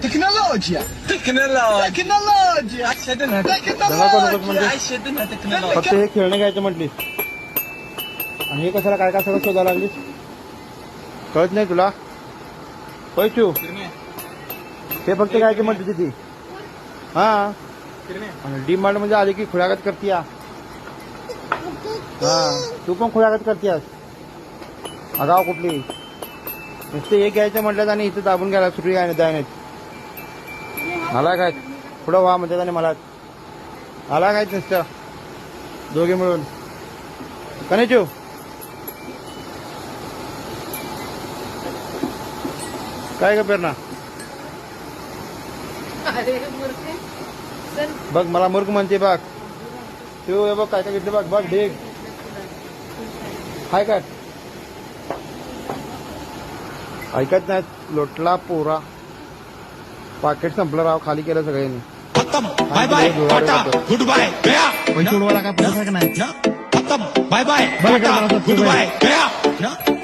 Tecnologia. दगा करू नकोस म्हणजे फक्त हे खेळणं घ्यायचं म्हटलीस आणि हे कशाला काय काय सगळं शोधायला लागलीस कळत नाही तुला पैचू हे फक्त घ्यायचं म्हटली ती हा आणि डी मार्ट मध्ये आली की खुळ्यागत करतीया हा तू पण खुळ्यागत करतीयास आगाव कुठली नुसते हे घ्यायचं म्हटलं आणि इथं दाबून घ्यायला सुट्टी काय द्याय नाहीत मला काय पुढं व्हा म्हणतात आणि मला आला कायच नसतं दोघे मिळून कनेचू काय का पेरणा बघ मला मूर्ख म्हणते बघ तू हे बघ काय काय घेतलं बघ बघ ढेग हाय काय ऐकत नाही लोटला पोरा पाकिट संपलं राव खाली केलं सगळ्यांनी बाय बाय गुड बाय पैसे उडवायला काय पैसा का नाही बाय बाय गुड बाय